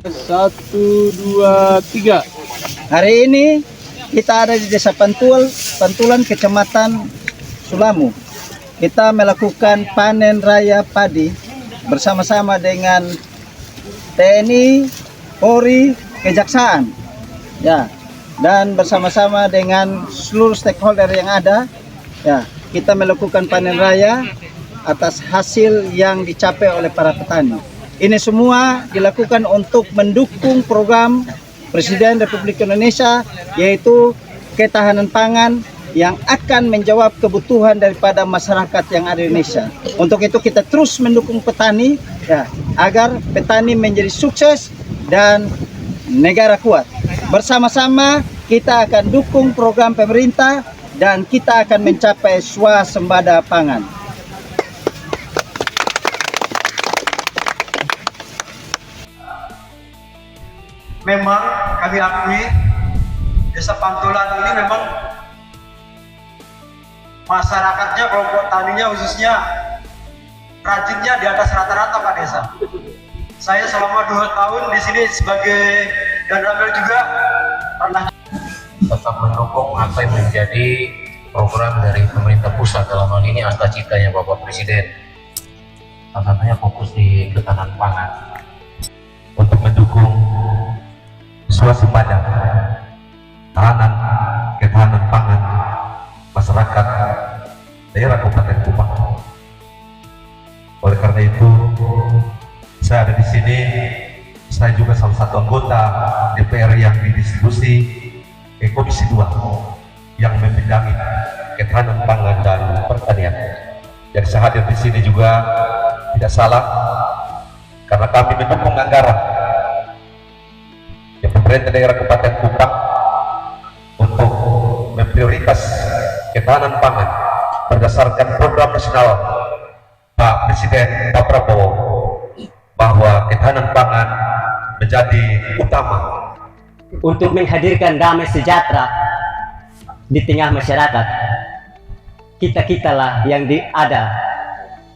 Satu, dua, tiga. Hari ini kita ada di Desa Pantulan, Kecamatan Sulamu. Kita melakukan panen raya padi bersama-sama dengan TNI, Polri, Kejaksaan. Ya, dan bersama-sama dengan seluruh stakeholder yang ada. Ya, kita melakukan panen raya atas hasil yang dicapai oleh para petani. Ini semua dilakukan untuk mendukung program Presiden Republik Indonesia, yaitu ketahanan pangan yang akan menjawab kebutuhan daripada masyarakat yang ada di Indonesia. Untuk itu kita terus mendukung petani, ya, agar petani menjadi sukses dan negara kuat. Bersama-sama kita akan dukung program pemerintah dan kita akan mencapai swasembada pangan. Memang kami akui Desa Pantulan ini memang masyarakatnya, kelompok taninya khususnya rajinnya di atas rata-rata Pak Desa. Saya selama 2 tahun di sini sebagai dan Ramil juga pernah tetap mendukung apa yang menjadi program dari pemerintah pusat, dalam hal ini Asta Citanya Bapak Presiden. Salah satunya fokus di ketahanan pangan untuk mendukung swasembada ketahanan pangan masyarakat daerah Kabupaten Kupang. Oleh karena itu, saya ada di sini. Saya juga salah satu anggota DPR yang didistribusi Komisi 2 yang membidangi ketahanan pangan dan pertanian. Jadi saya hadir di sini juga tidak salah, karena kami mendukung anggaran yang pemerintah daerah Kabupaten Kupang untuk memprioritas ketahanan pangan berdasarkan program nasional Pak Presiden Pak Prabowo, bahwa ketahanan pangan menjadi utama untuk menghadirkan damai sejahtera di tengah masyarakat. Kita-kitalah yang ada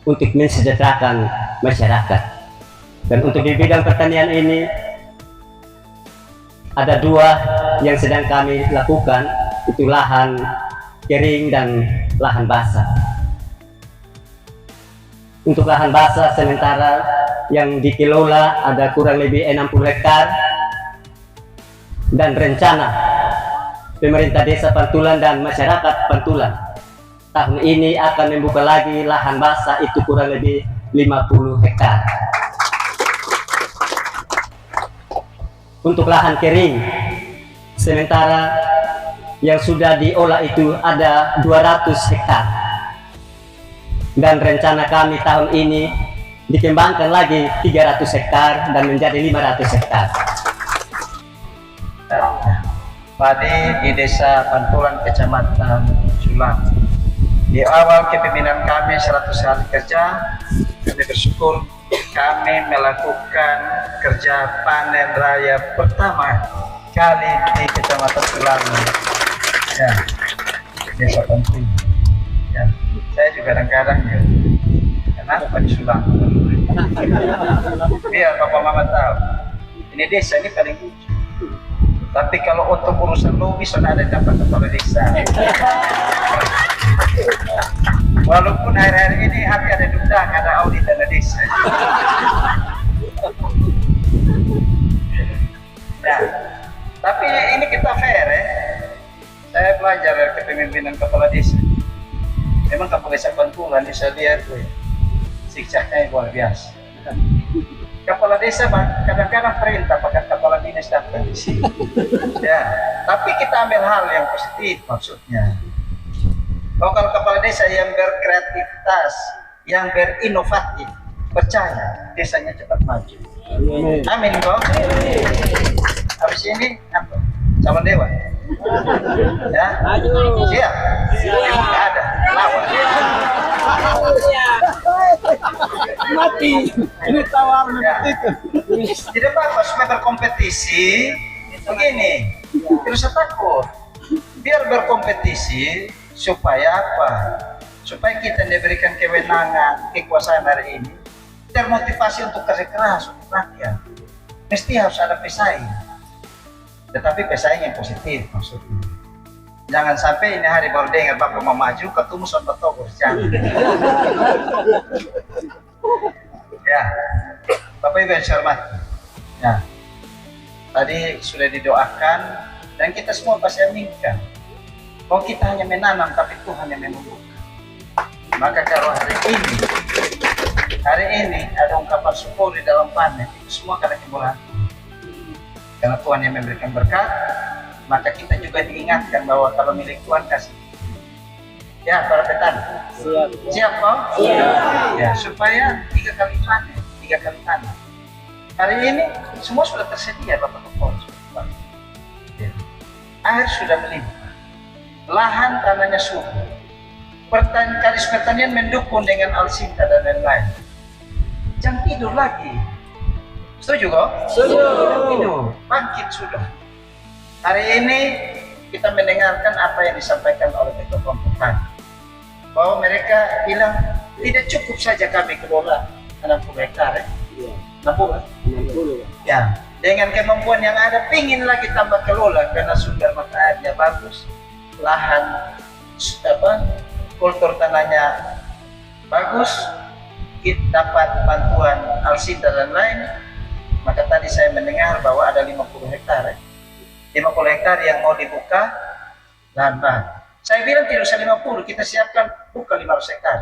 untuk mensejahterakan masyarakat. Dan untuk di bidang pertanian ini ada 2 yang sedang kami lakukan, itu lahan kering dan lahan basah. Untuk lahan basah sementara yang dikelola ada kurang lebih 60 hektar, dan rencana pemerintah Desa Pantulan dan masyarakat Pantulan tahun ini akan membuka lagi lahan basah itu kurang lebih 50 hektar. Untuk lahan kering sementara yang sudah diolah itu ada 200 hektar, dan rencana kami tahun ini dikembangkan lagi 300 hektar dan menjadi 500 hektar. Padi di Desa Pantulan, Kecamatan Sulamu. Di awal kepemimpinan kami 100 hari kerja, kami bersyukur kami melakukan kerja panen raya pertama kali di Kecamatan Sulamu, ya, Desa Pantulan. Ya, saya juga kadang-kadang ya, kenapa di Sulamu? Biar Bapak Mama tahu, ini desa ini paling lucu. Tapi kalau untuk urusan lobi sudah ada dapat kepala desa. Walaupun hari-hari ini hati ada duda, ada audit dana desa. Nah, tapi ini kita fair ya. Saya belajar dari kepemimpinan kepala desa. Memang kepala desa Pantulan bisa lihat tuh, siksanya luar biasa. Kepala desa kadang-kadang perintah pakai kepala dinas datang di sini. Ya, tapi kita ambil hal yang positif maksudnya. Kalau kepala desa yang berkreativitas, yang berinovatif, percaya desanya cepat maju. Amin kok. Habis ini apa? Calon dewan. Ya, siap. Emang nggak ada. Lawan. Mati. Ini tawar Ya. Tidak apa-apa, supaya berkompetisi. Begini, tidak usah takut. Biar berkompetisi supaya apa? Supaya kita diberikan kewenangan, kekuasaan hari ini, termotivasi untuk kerja keras untuk rakyat. mesti harus ada pesaing, tetapi pesaing yang positif maksudnya. Jangan sampai ini hari baru dengar Bapak mau maju, ketemu sama Togo jangan. Ya, Bapak Ibu yang saya hormati. Ya, tadi sudah didoakan dan kita semua pasti aminkan. Bahwa kita hanya menanam tapi Tuhan yang membuka. Maka kalau hari ini ada ungkapan syukur di dalam panen, itu semua karena kemuliaan Tuhan. Karena Tuhan yang memberikan berkat, maka kita juga diingatkan bahwa kalau milik Tuhan kasih. Ya, para petani. Siap kok? Ya, supaya 3 kali panen, 3 kali tanam. Hari ini semua sudah tersedia Bapak Kapolres. Ya. Air sudah melimpah. Lahan tanahnya subur. Kadis pertanian mendukung dengan alsinta dan lain-lain. Jangan tidur lagi. Setuju kok? Setuju. Tidur, bangkit sudah. Hari ini kita mendengarkan apa yang disampaikan oleh Ketua Kompotan, bahwa mereka bilang tidak cukup saja kami kelola 60 hektar. 60 ya, dengan kemampuan yang ada pingin lagi tambah kelola karena sumber mata airnya bagus, lahan kultur tanahnya bagus, kita dapat bantuan alsinta dan lain. Maka tadi saya mendengar bahwa ada 50 hektar 50 hektar yang mau dibuka lahan baru. Saya bilang tidak usah 50, kita siapkan buka 500 hektar.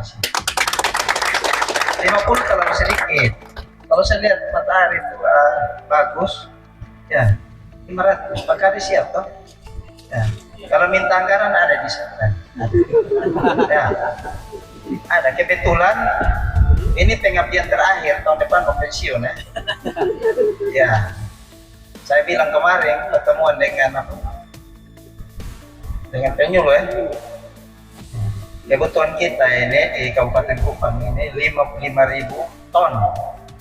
50 terlalu sedikit. Kalau saya lihat mata air itu bagus, ya 500, maka disiap toh. Ya. Kalau minta anggaran ada di sana. Ya. Ada kebetulan ini pengabdian terakhir, tahun depan mau pensiun ya. Ya. Saya bilang kemarin pertemuan dengan penyuluh ya. Kebutuhan kita ini di Kabupaten Kupang ini 55.000 ton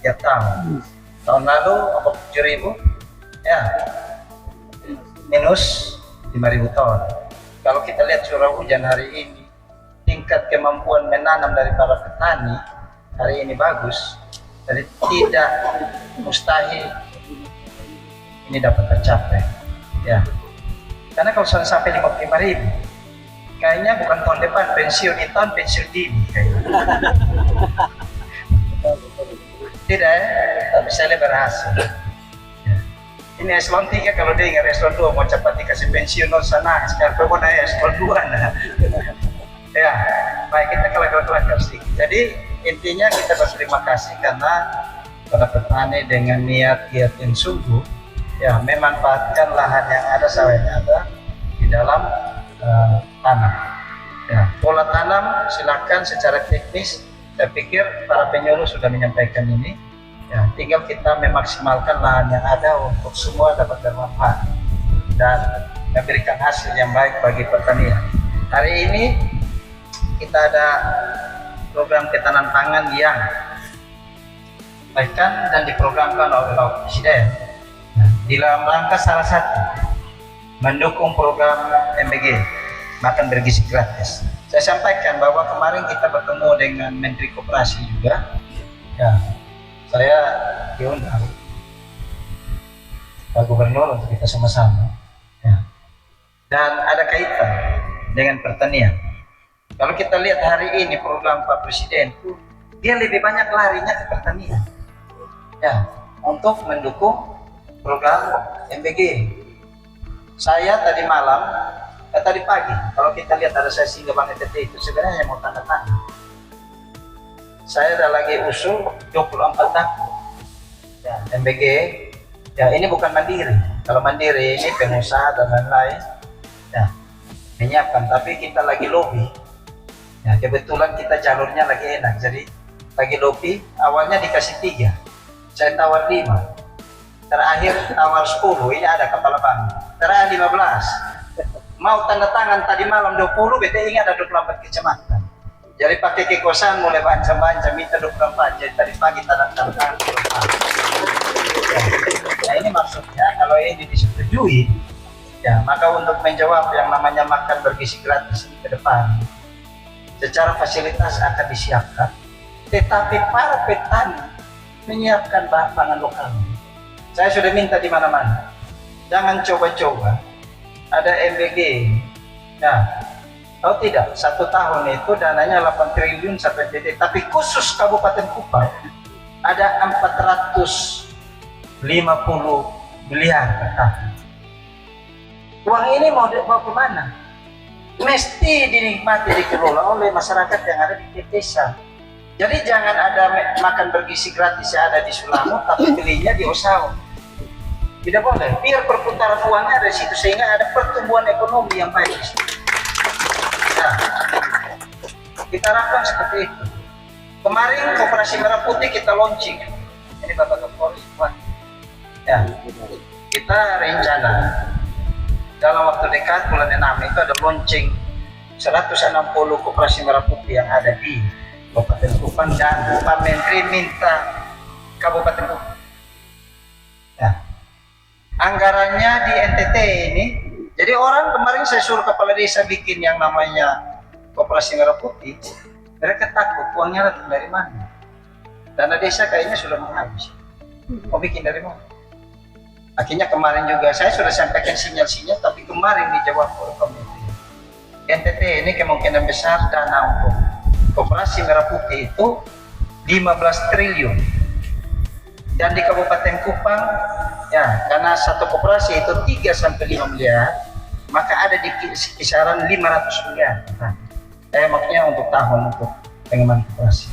tiap tahun. Tahun lalu 7.000 ya, minus 5.000 ton. Kalau kita lihat curah hujan hari ini, tingkat kemampuan menanam dari para petani hari ini bagus, jadi tidak mustahil ini dapat tercapai ya. Karena kalau sampai 55.000 kayaknya bukan tahun depan pensiun di tahun pensiun dini kayaknya. Tidak ya, tapi saya berhasil ya. Ini eselon 3 kalau dengar eselon 2 mau cepat dikasih pensiun non sana sekarang mau naik eselon 2 nah. Ya, baik kita kelak-kelak sedikit. Jadi intinya kita berterima kasih karena para petani dengan niat yang sungguh ya memanfaatkan lahan yang ada, sawah yang ada di dalam tanah. Ya, pola tanam silakan secara teknis. Saya pikir para penyuluh sudah menyampaikan ini. Ya, tinggal kita memaksimalkan lahan yang ada untuk semua dapat bermanfaat dan memberikan hasil yang baik bagi pertanian. Hari ini kita ada program ketahanan pangan yang disampaikan dan diprogramkan oleh Bapak Presiden. Di dalam rangka salah satu mendukung program MBG makan bergizi gratis. Saya sampaikan bahwa kemarin kita bertemu dengan Menteri Koperasi juga. Ya, saya diundang Pak Gubernur untuk kita sama-sama. Ya. Dan ada kaitan dengan pertanian. Kalau kita lihat hari ini program Pak Presiden itu dia lebih banyak larinya ke pertanian. Ya, untuk mendukung program MBG. Saya tadi malam, tadi pagi, kalau kita lihat ada sesi Bank NTT itu sebenarnya mau tanda tangan. Saya ada lagi usul 24 tahun. Ya, MBG, ya ini bukan mandiri. Kalau mandiri ini pengusaha dan lain-lain, ya menyiapkan. Tapi kita lagi lobby. Ya, kebetulan kita jalurnya lagi enak, jadi lagi lobby. Awalnya dikasih 3, saya tawar 5. Terakhir tawar 10, ini ada kepala bank. Terakhir 15. Mau tanda tangan tadi malam 20, BTI ada 24 kecamatan. Jadi pakai kekosan mulai bancam-bancam minta 24. Jadi tadi pagi tanda tangan 24. Ya. Nah ini maksudnya kalau ini disetujui, ya maka untuk menjawab yang namanya makan bergizi gratis ini ke depan, secara fasilitas akan disiapkan, tetapi para petani menyiapkan bahan pangan lokal. Saya sudah minta di mana-mana, jangan coba-coba ada MBG. Nah, tahu tidak, 1 tahun itu dananya 8 triliun sampai jadi, tapi khusus Kabupaten Kupang ada 450 miliar per tahun. Uang ini mau kemana? Mesti dinikmati, dikelola oleh masyarakat yang ada di desa. Jadi jangan ada makan bergizi gratis yang ada di Sulamo, tapi belinya di Osao. Tidak boleh. Biar perputaran uangnya ada di situ, sehingga ada pertumbuhan ekonomi yang baik. Nah, kita harapkan seperti itu. Kemarin Koperasi Merah Putih kita launching. Ini Bapak Kapolri. Ya, kita rencana dalam waktu dekat bulan 6 itu ada launching 160 Koperasi Merah Putih yang ada di Kabupaten Kupang, dan Pak Menteri minta Kabupaten Kupang. Ya. Anggarannya di NTT ini, jadi orang kemarin saya suruh kepala desa bikin yang namanya Koperasi Merah Putih, mereka takut uangnya datang dari mana. Dana desa kayaknya sudah menghabis. Mau bikin dari mana? Akhirnya kemarin juga saya sudah sampaikan sinyal-sinyal, tapi kemarin dijawab oleh Pak Menteri. NTT ini kemungkinan besar dana untuk Koperasi Merah Putih itu 15 triliun. Dan di Kabupaten Kupang, ya, karena satu koperasi itu 3-5 miliar, maka ada di kisaran 500 miliar. Nah, maksudnya untuk tahun untuk pengembangan koperasi.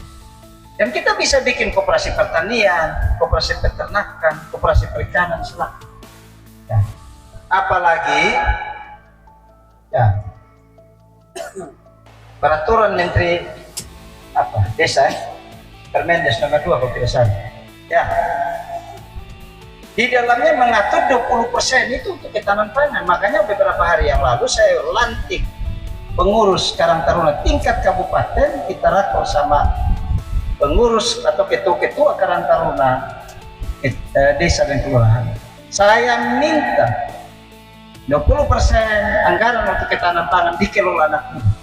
Dan kita bisa bikin koperasi pertanian, koperasi peternakan, koperasi perikanan, selak. Ya. Apalagi, ya, peraturan Menteri Desa, Permendes nomor 2 kalau tidak salah. Ya, di dalamnya mengatur 20% itu untuk ketahanan pangan. Makanya beberapa hari yang lalu saya lantik pengurus Karang Taruna tingkat kabupaten, kita rakor sama pengurus atau ketua Karang Taruna desa dan kelurahan. Saya minta 20% anggaran untuk ketahanan pangan dikelola anak muda.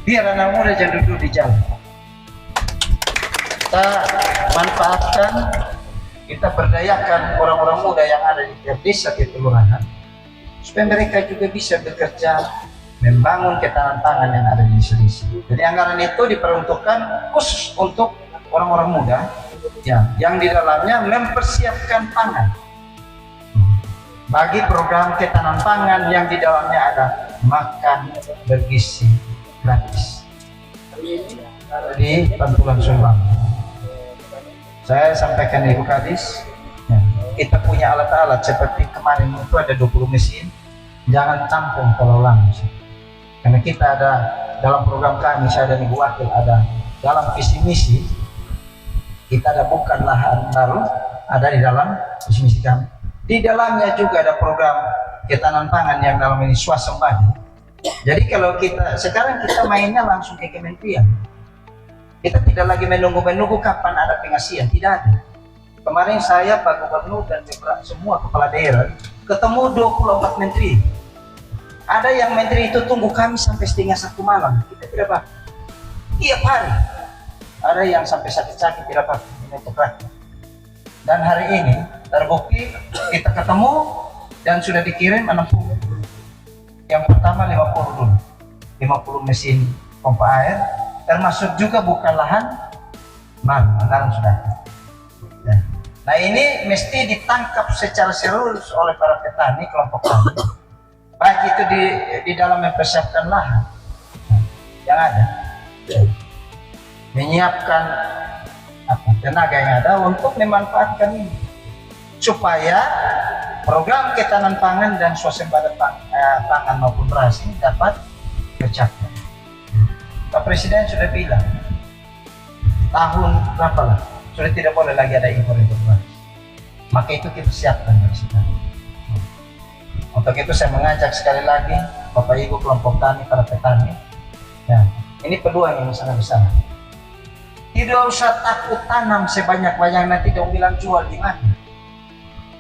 Biar anak muda jangan duduk di jalan. Kita manfaatkan, kita berdayakan orang-orang muda yang ada di desa di kelurahan, supaya mereka juga bisa bekerja membangun ketahanan pangan yang ada di desa-desa. Jadi anggaran itu diperuntukkan khusus untuk orang-orang muda, ya, yang di dalamnya mempersiapkan pangan bagi program ketahanan pangan yang di dalamnya ada makan bergizi gratis di Pantulan Subang. Saya sampaikan Ibu Kadis, ya, kita punya alat-alat seperti kemarin itu ada 20 mesin, jangan campung kalau langsung. Karena kita ada dalam program kami, saya dan Ibu Wakil ada dalam visi misi, kita ada bukan lahan baru, ada di dalam visi misi kami. Di dalamnya juga ada program ketahanan pangan yang dalam ini swasembada. Jadi kalau sekarang kita mainnya langsung ke kementerian. Kita tidak lagi menunggu kapan ada pengasihan, tidak ada. Kemarin saya, Pak Gubernur dan semua kepala daerah ketemu 24 menteri. Ada yang menteri itu tunggu kami sampai 1:30 malam, kita tidak apa. Tiap hari. Ada yang sampai sakit-sakit tidak apa. Ini untuk rakyat. Dan hari ini terbukti kita ketemu dan sudah dikirim 60. Yang pertama 50 dulu, 50 mesin pompa air, termasuk juga bukan lahan baru, anggaran sudah. Ya. Nah ini mesti ditangkap secara serius oleh para petani kelompok kami, baik itu di dalam mempersiapkan lahan yang ada, menyiapkan tenaga yang ada untuk memanfaatkan ini, supaya program ketahanan pangan dan swasembada pangan maupun beras ini dapat tercapai. Pak Presiden sudah bilang tahun berapa lah sudah tidak boleh lagi ada impor beras. Maka itu kita siapkan dari sekarang. Untuk itu saya mengajak sekali lagi Bapak Ibu kelompok tani, para petani, ya, ini peluang yang sangat besar. Tidak usah takut tanam sebanyak-banyak, nanti dong bilang jual di mana.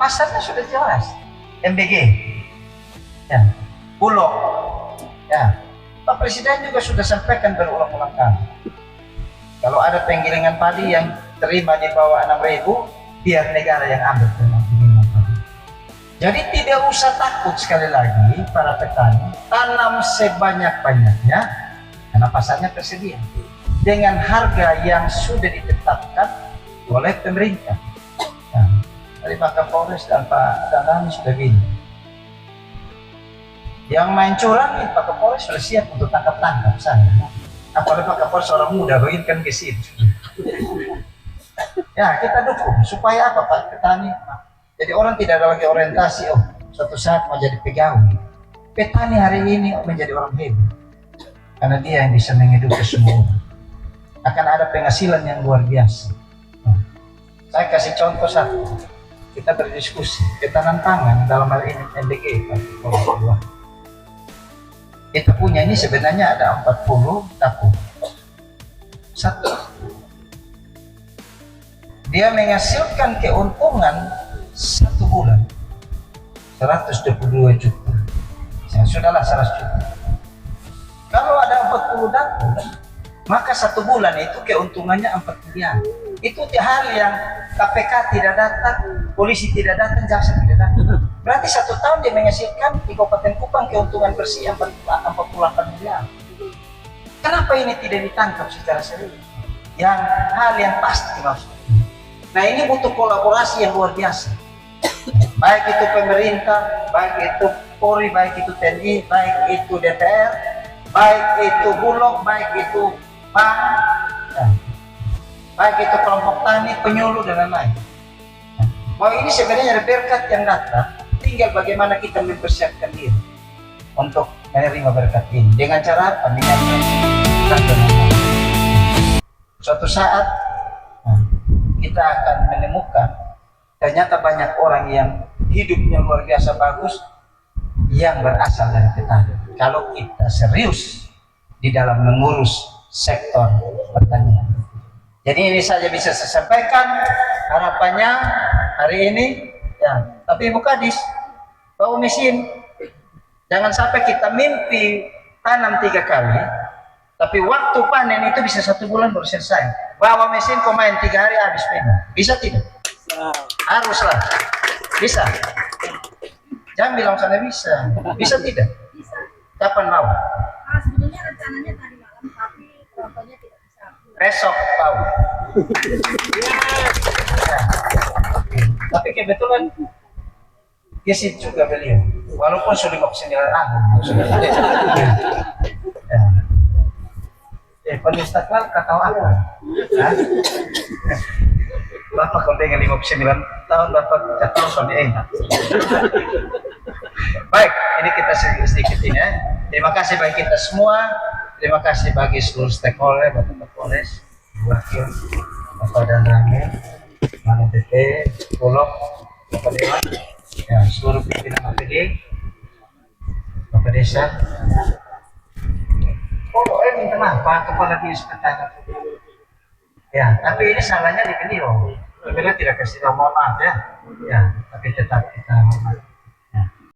Pasarnya sudah jelas, MBG, ya, Bulog, ya. Pak Presiden juga sudah sampaikan berulang-ulang kali. Kalau ada penggilingan padi yang terima di bawah 6.000, biar negara yang ambil. Jadi tidak usah takut, sekali lagi para petani, tanam sebanyak-banyaknya karena pasarnya tersedia dengan harga yang sudah ditetapkan oleh pemerintah. Nah, dari Pak Kapolres dan Pak Danang sudah gini. Yang main curang nih Pak Kapolres sudah siap untuk tangkap-tangkap sana. Apalagi Pak Kapolres orang muda, begini kan ke situ. Ya kita dukung supaya apa Pak petani? Jadi orang tidak ada lagi orientasi, oh suatu saat mau jadi pegawai. Petani hari ini menjadi orang hebat. Karena dia yang bisa menghidupi semua orang. Akan ada penghasilan yang luar biasa. Saya kasih contoh satu. Kita berdiskusi, ketahanan pangan dalam hal ini MBG, kita punya ini sebenarnya ada 40 dapur. Satu, dia menghasilkan keuntungan 1 bulan 122 juta. Ya, sudahlah 100 juta. Kalau ada 40 dapur, maka 1 bulan itu keuntungannya 4 miliar. Itu hal yang KPK tidak datang, polisi tidak datang, jaksa tidak datang. Berarti 1 tahun dia menghasilkan di Kabupaten Kupang keuntungan bersih 48 miliar. Kenapa ini tidak ditangkap secara serius? Yang hal yang pasti maksudnya. Nah ini butuh kolaborasi yang luar biasa. Baik itu pemerintah, baik itu Polri, baik itu TNI, baik itu DPR, baik itu Bulog, baik itu bank, baik itu kelompok tani, penyuluh dan lain-lain. Bahwa ini sebenarnya ada berkat yang datang, tinggal bagaimana kita mempersiapkan diri untuk menerima berkat ini. Dengan cara apa? Dengan suatu saat kita akan menemukan ternyata banyak orang yang hidupnya luar biasa bagus yang berasal dari petani. Kalau kita serius di dalam mengurus sektor pertanian. Jadi ini saja bisa saya sampaikan harapannya hari ini. Ya, tapi Ibu Kadis, bawa mesin. Jangan sampai kita mimpi tanam 3 kali, tapi waktu panen itu bisa 1 bulan baru selesai. Bawa mesin kau main 3 hari habis panen. Bisa tidak? Haruslah. Bisa. Jangan bilang sana bisa. Bisa tidak? Bisa. Kapan mau? Sebetulnya rencananya tadi malam, tapi contohnya tidak bisa. Besok mau. Ya. Tapi kebetulan gesit juga beliau. Walaupun sudah 59 tahun. Ya. Kalau Istiqlal kata apa? Hah? Bapak kalau dengan 59 tahun Bapak jatuh suami enak. Baik, ini kita sedikit ini ya. Terima kasih bagi kita semua. Terima kasih bagi seluruh stakeholder, Bapak Kapolres, Wakil, Bapak Danang, Manu PP, Bulog, Bapak Dewan, ya, seluruh pimpinan APD, Bapak Desa. Oh, minta maaf Pak Kepala Dinas Pertanian. Ya, tapi ini salahnya di beliau. Beliau tidak kasih tahu, mohon maaf ya. Ya, tapi tetap kita hormati.